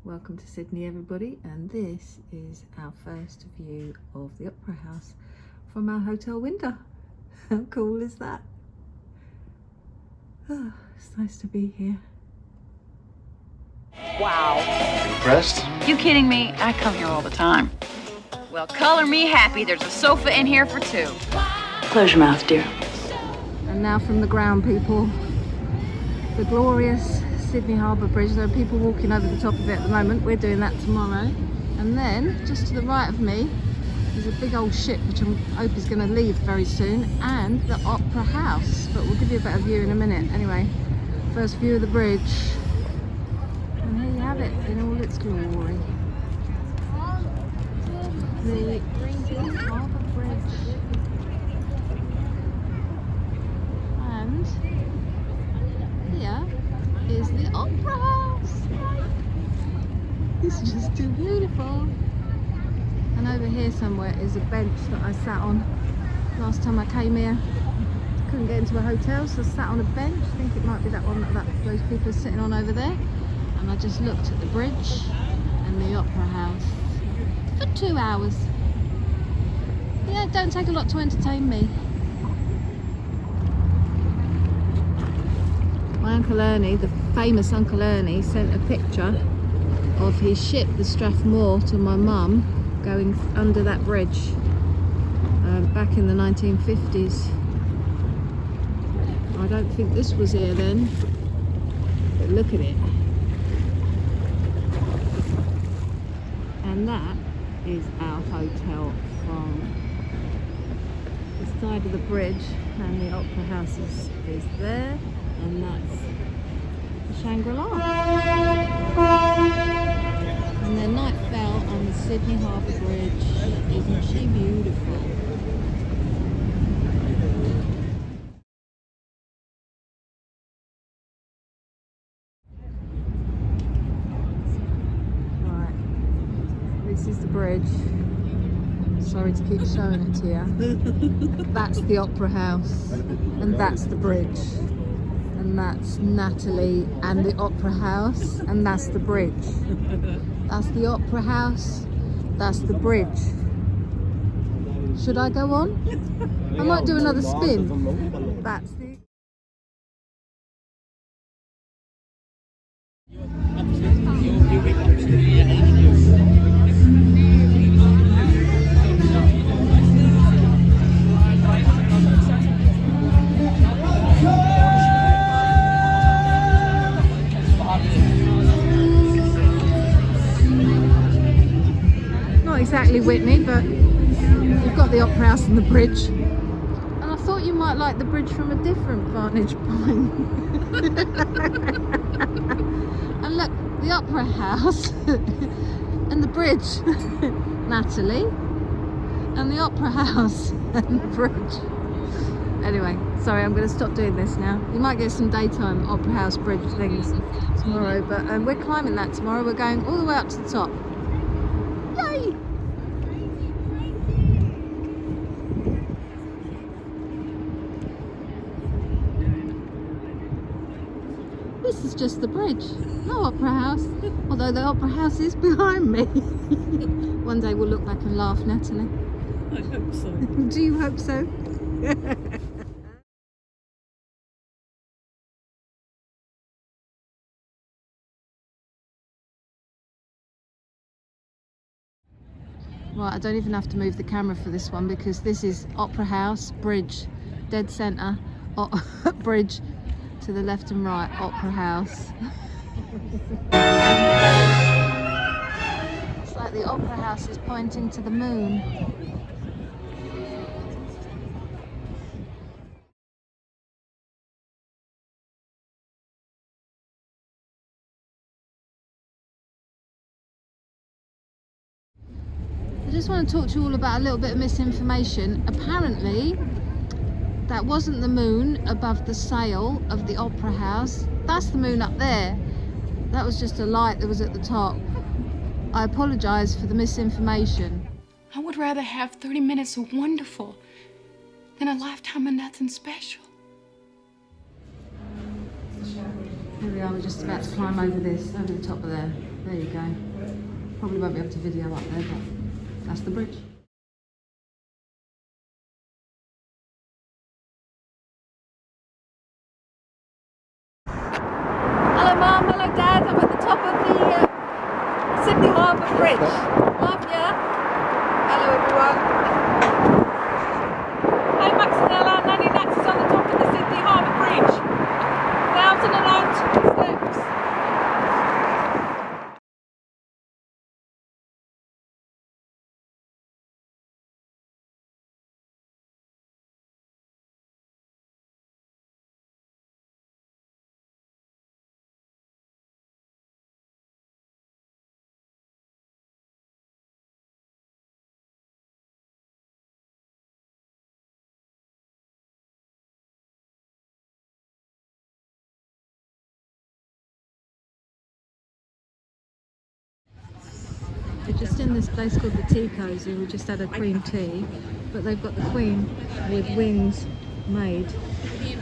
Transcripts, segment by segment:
Welcome to Sydney, everybody, and this is our first view of the Opera House from our hotel window. How cool is that? Oh, it's nice to be here. Wow. Impressed? You kidding me? I come here all the time. Well, color me happy. There's a sofa in here for two. Close your mouth, dear. And now from the ground, people, the glorious Sydney Harbour Bridge. There are people walking over the top of it at the moment. We're doing that tomorrow. And then, just to the right of me, there's a big old ship which I hope is going to leave very soon, and the Opera House. But we'll give you a better view in a minute. Anyway, first view of the bridge. And here you have it in all its glory. The Sydney Harbour Bridge. And here is the Opera House. It's just too beautiful. And over here somewhere is a bench that I sat on last time I came here. Couldn't get into a hotel, so I sat on a bench. I think it might be that one that those people are sitting on over there. And I just looked at the bridge and the Opera House for 2 hours. Yeah, it don't take a lot to entertain me. My Uncle Ernie, the famous Uncle Ernie, sent a picture of his ship, the Strathmore, to my mum going under that bridge back in the 1950s. I don't think this was here then, but look at it. And that is our hotel from the side of the bridge, and the Opera House is there, and that's the Shangri-La. And then night fell on the Sydney Harbour Bridge. Isn't she beautiful? Right, this is the bridge. Sorry to keep showing it to you. That's the Opera House, and that's the bridge. And that's Natalie and the Opera House, and that's the bridge. That's the Opera House, that's the bridge. Should I go on? I might do another spin. That's the... exactly Whitney, but you've got the Opera House and the bridge, and I thought you might like the bridge from a different vantage point. And look, the Opera House and the bridge, Natalie, and the Opera House and the bridge. Anyway, sorry, I'm going to stop doing this now. You might get some daytime Opera House bridge things tomorrow, but we're climbing that tomorrow. We're going all the way up to the top. Yay! This is just the bridge, no Opera House, although the Opera House is behind me. One day we'll look back and laugh, Natalie. I hope so. Do you hope so? Right, I don't even have to move the camera for this one, because this is Opera House, bridge, dead centre, bridge to the left and right, Opera House. It's like the Opera House is pointing to the moon. I just want to talk to you all about a little bit of misinformation. Apparently, that wasn't the moon above the sail of the Opera House. That's the moon up there. That was just a light that was at the top. I apologise for the misinformation. I would rather have 30 minutes of wonderful than a lifetime of nothing special. Here we are, we're just about to climb over this, over the top of there. There you go. Probably won't be able to video up there, but that's the bridge. Hello Mum, hello Dad, I'm at the top of the Sydney Harbour Bridge. Love ya. Hello everyone. Hey Max and Ella, Nanny Nats is on the top of the Sydney Harbour Bridge. 1,008 steps. We're just in this place called the Tea Cozy. We just had a cream tea, but they've got the Queen with wings made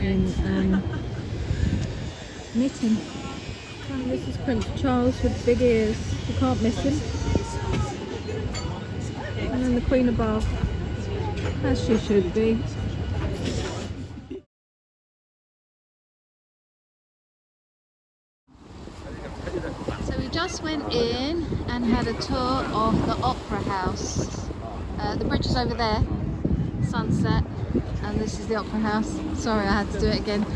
in knitting. And this is Prince Charles with big ears. You can't miss him. And then the Queen above, as she should be. So we just went in and had a tour of the Opera House. The bridge is over there, sunset, and this is the Opera House. Sorry, I had to do it again.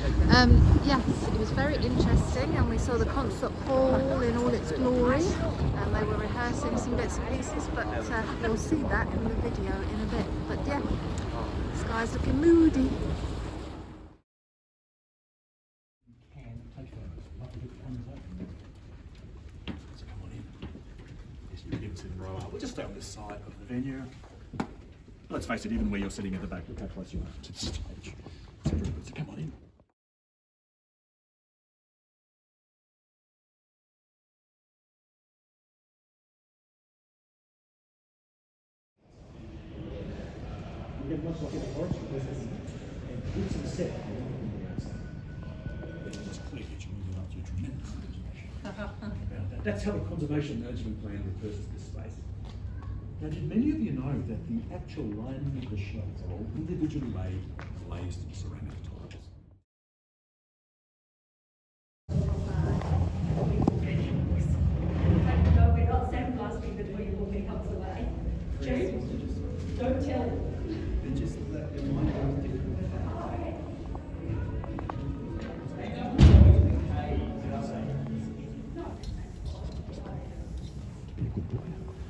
Yes, it was very interesting, and we saw the concert hall in all its glory, and they were rehearsing some bits and pieces, but you'll see that in the video in a bit. But yeah, the sky's looking moody. We'll just stay on this side of the venue. Let's face it, even where you're sitting at the back, look how close you are to the stage. So come on in. You get much like in the forest because it's a set. It's clear that you're moving up to a tremendous imagination. That's how the conservation management plan refers to this space. Now, did many of you know that the actual lining of the shelves are all individually made glazed ceramic tiles? No, we're not sandblasting before your movie comes away. Just don't tell them. They're just that their mind goes different.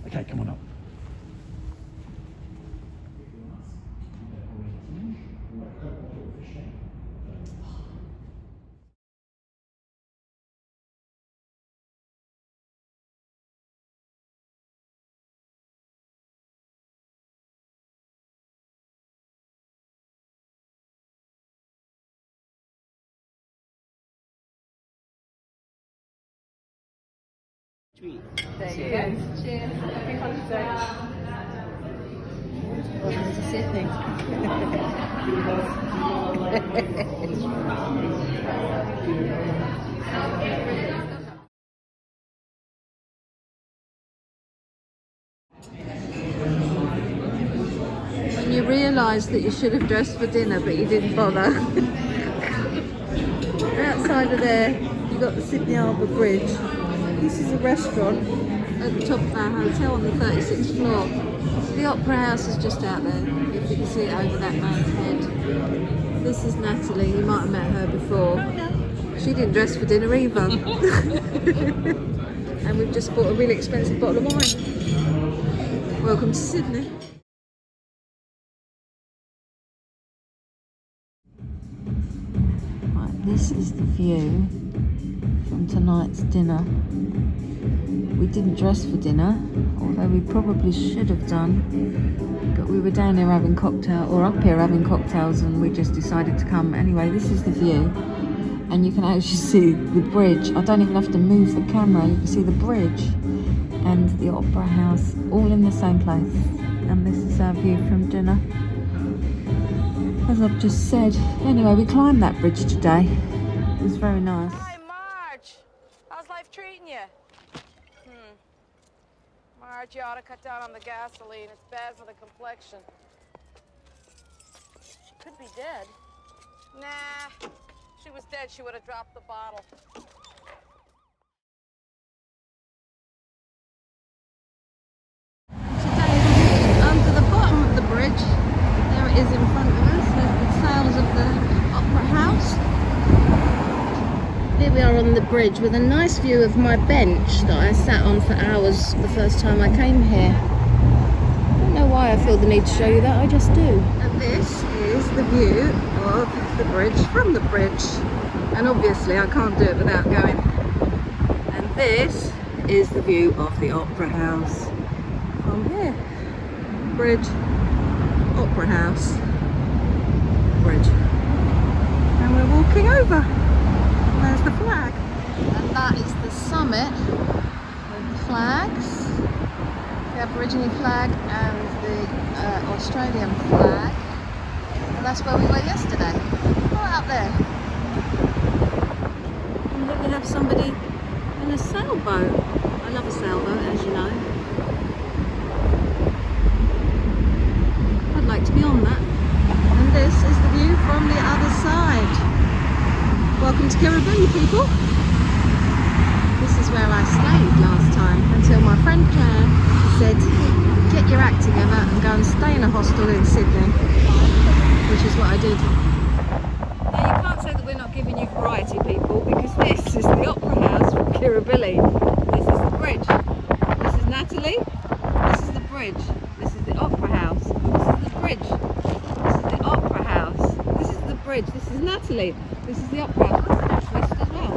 Okay, come on up. There you go. Cheers. Happy holidays. Welcome to Sydney. When you realise that you should have dressed for dinner but you didn't bother. Outside of there, you've got the Sydney Harbour Bridge. This is a restaurant at the top of our hotel on the 36th floor. The Opera House is just out there, if you can see it over that man's head. This is Natalie, you might have met her before. She didn't dress for dinner either. And we've just bought a really expensive bottle of wine. Welcome to Sydney. Right, this is the view from tonight's dinner. We didn't dress for dinner, although we probably should have done, but we were down here having up here having cocktails, and we just decided to come. Anyway, this is the view, and you can actually see the bridge. I don't even have to move the camera, you can see the bridge and the Opera House all in the same place. And this is our view from dinner, as I've just said. Anyway, we climbed that bridge today. It was very nice. How's life treating you? Marge, you ought to cut down on the gasoline. It's bad for the complexion. Could be dead. Nah. If she was dead, she would have dropped the bottle. Today, under the bottom of the bridge, there it is in front of us. There's the sails of the Opera House. Here we are on the bridge with a nice view of my bench that I sat on for hours the first time I came here. I don't know why I feel the need to show you that, I just do. And this is the view of the bridge from the bridge. And obviously I can't do it without going. And this is the view of the Opera House from here. Bridge, Opera House, bridge. And we're walking over. There's the flag. And that is the summit with the flags. The Aborigine flag and the Australian flag. And that's where we were yesterday. Right up there. And here we have somebody in a sailboat. I love a sailboat, as you know. I'd like to be on that. And this is the view from the other side. Welcome to Kirribilli, people. This is where I stayed last time until my friend Claire said, get your act together and go and stay in a hostel in Sydney, which is what I did. Now you can't say that we're not giving you variety, people, because this is the Opera House from Kirribilli. This is the bridge. This is Natalie. This is the bridge. This is the Opera House. This is the bridge. This is the Opera House. This is the bridge. This is Natalie. This is the Opera House. That's Naturalist as well.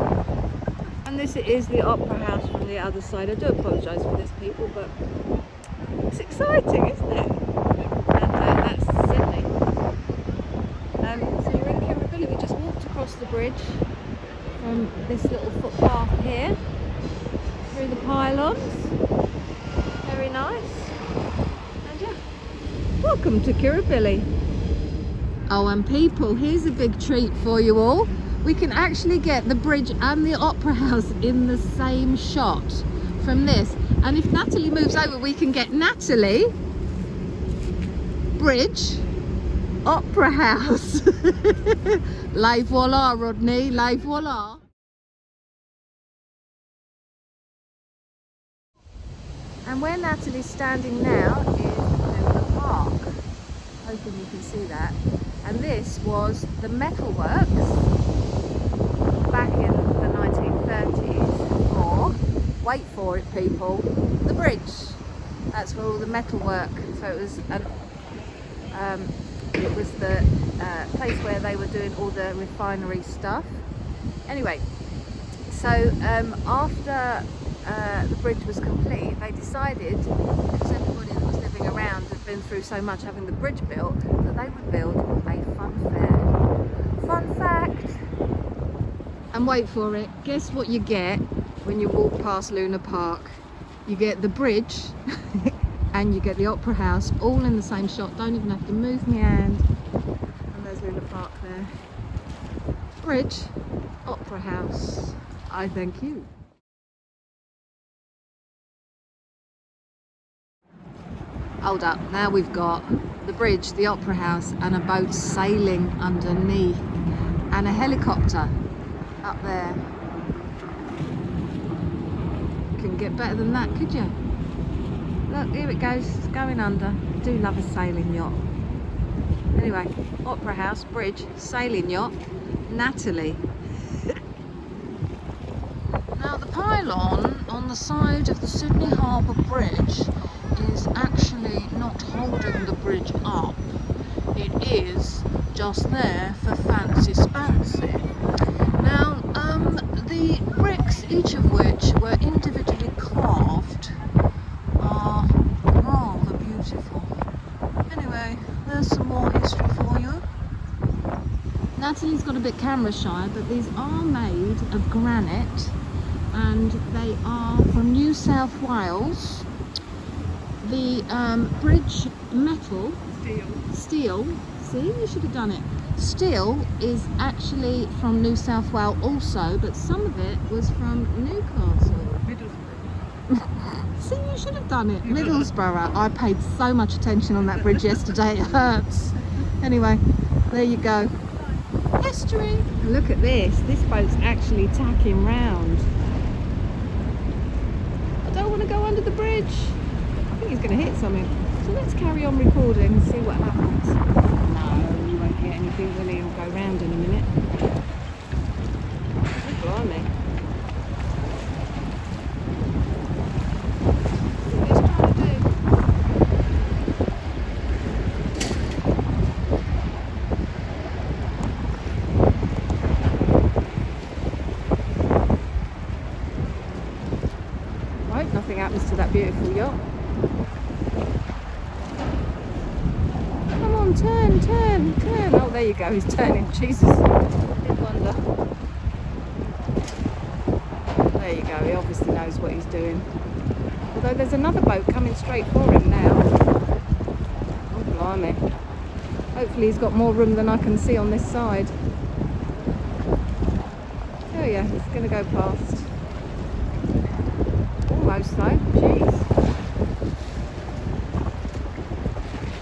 And this is the Opera House from the other side. I do apologise for this, people, but it's exciting, isn't it? And that's Sydney. So you're in Kirribilli. We just walked across the bridge from this little footpath here through the pylons. Very nice. And yeah, welcome to Kirribilli. Oh, and people, here's a big treat for you all. We can actually get the bridge and the Opera House in the same shot from this. And if Natalie moves over, we can get Natalie, bridge, Opera House. Les voila, Rodney, les voila. And where Natalie's standing now is Luna Park. Hoping you can see that. And this was the metalworks back in the 1930s for, wait for it people, the bridge. That's where all the metalwork, so it was the place where they were doing all the refinery stuff. Anyway, so after the bridge was complete, they decided, because everybody that was living around had been through so much having the bridge built, that they would build a fun fair. Fun fact! And wait for it, guess what you get when you walk past Luna Park? You get the bridge and you get the Opera House all in the same shot. Don't even have to move my hand. And there's Luna Park there. Bridge, Opera House. I thank you. Hold up, now we've got the bridge, the Opera House, and a boat sailing underneath, and a helicopter up there. Couldn't get better than that, could you? Look, here it goes, it's going under. I do love a sailing yacht. Anyway, Opera House, bridge, sailing yacht, Natalie. Now the pylon on the side of the Sydney Harbour Bridge is actually not holding the bridge up. It is just there for fancy spancy. Now, the bricks, each of which were individually carved, are rather beautiful. Anyway, there's some more history for you. Natalie's got a bit camera shy, but these are made of granite, and they are from New South Wales. The bridge metal, steel, see, you should have done it. steel is actually from New South Wales also, but some of it was from Newcastle. See, you should have done it. Middlesbrough. I paid so much attention on that bridge yesterday, it hurts. Anyway, there you go. History. Look at this. This boat's actually tacking round. I don't want to go under the bridge. I think he's going to hit something. So let's carry on recording and see what happens. No, you won't get anything, will he? He'll go round in a minute. Oh, blimey. What is he trying to do? Right, nothing happens to that beautiful yacht. Come on, turn, turn, turn. Oh, there you go, he's turning. Jesus, did wonder. There you go, he obviously knows what he's doing. Although there's another boat coming straight for him now. Oh, blimey. Hopefully he's got more room than I can see on this side. Oh yeah, he's going to go past. Almost though, jeez.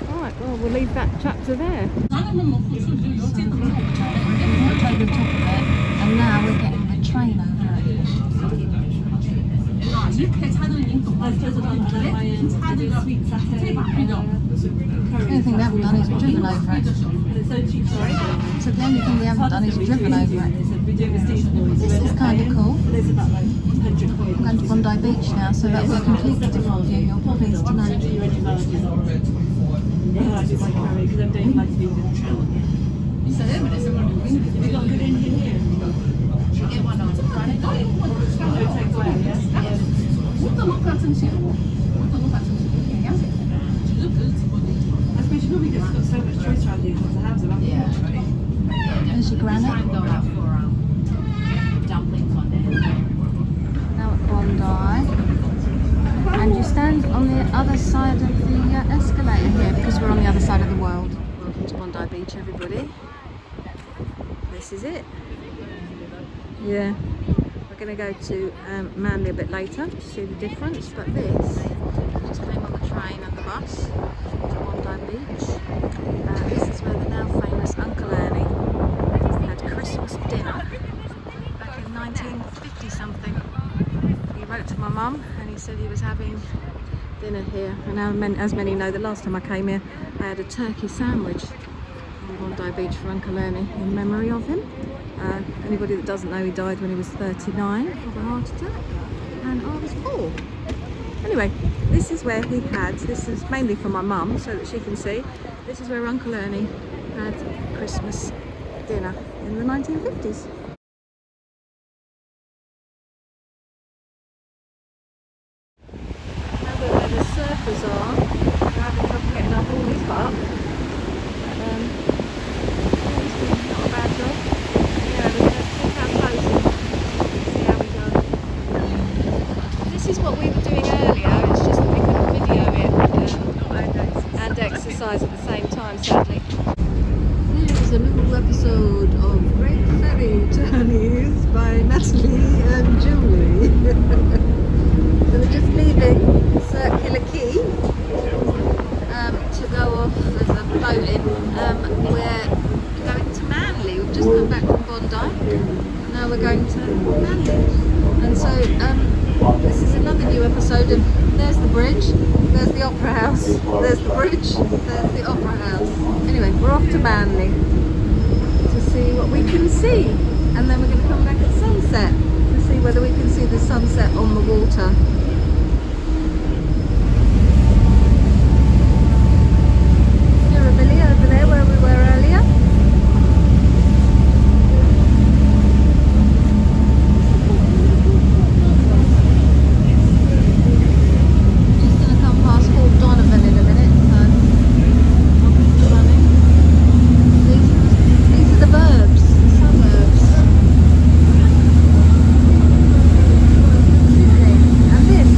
Right, well we'll leave that chapter there. And now we're getting the train over The only thing we haven't done is driven over it. So the only thing we haven't done is driven over it. This is kind of cool. I'm going to Bondi Beach now, so that's a completely different view. You're pleased to know. There's your granite. Now at Bondi. And you stand on the other side of the escalator here because we're on the other side of the world. Welcome to Bondi Beach, everybody. This is it. Yeah. We're going to go to Manly a bit later to see the difference, but this, we just came on the train and the bus to Bondi Beach. This is where the now famous Uncle Ernie had Christmas dinner back in 1950 something. He wrote to my mum and he said he was having dinner here, and as many know, the last time I came here I had a turkey sandwich on Bondi Beach for Uncle Ernie in memory of him. Anybody that doesn't know, he died when he was 39 of a heart attack, and I was 4. Anyway, this is where he had, this is mainly for my mum so that she can see, this is where Uncle Ernie had Christmas dinner in the 1950s. Where the surfers are, they're having trouble getting up all this up. He's doing not a bad job. Yeah, we're going to talk about closing. See how we go. This is what we were doing earlier, it's just that we couldn't video it and exercise at the same time, sadly. Here's a little episode of Great Ferry Journeys by Natalie and Julie. So we're just leaving Circular Quay to go off. There's a boat in. We're going to Manly. We've just come back from Bondi. Now we're going to Manly. And so this is another new episode of there's the bridge, there's the Opera House, there's the bridge, there's the Opera House. Anyway, we're off to Manly to see what we can see. And then we're going to come back at sunset to see whether we can see the sunset on the water. Billy over there where we were earlier. Just going to come past Fort Donovan in a minute, so I'll keep running. These are the burbs, the suburbs. Okay. And this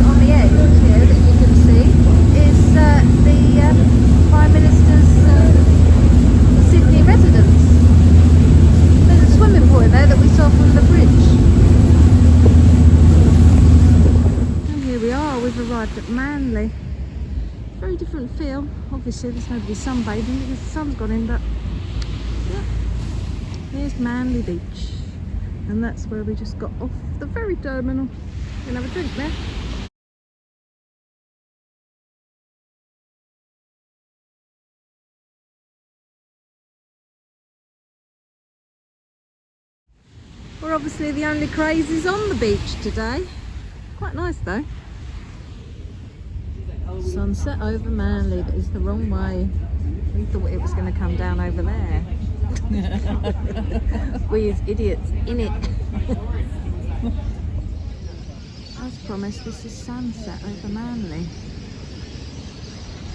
at Manly. Very different feel. Obviously there's nobody sunbathing because the sun's gone in, but yeah, here's Manly Beach. And that's where we just got off the ferry terminal. We're gonna have a drink there. We're obviously the only crazies on the beach today. Quite nice though. Sunset over Manly, but it's the wrong way. We thought it was going to come down over there. We as idiots in it. As promised, this is sunset over Manly.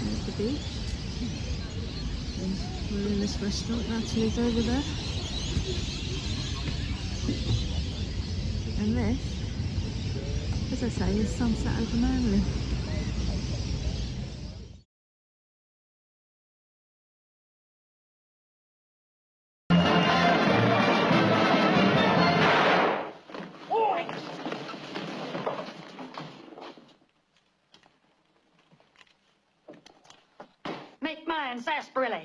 There's the beach. And we're in this restaurant. Natalie's over there. And this, as I say, is sunset over Manly. Make mine sarsaparilla.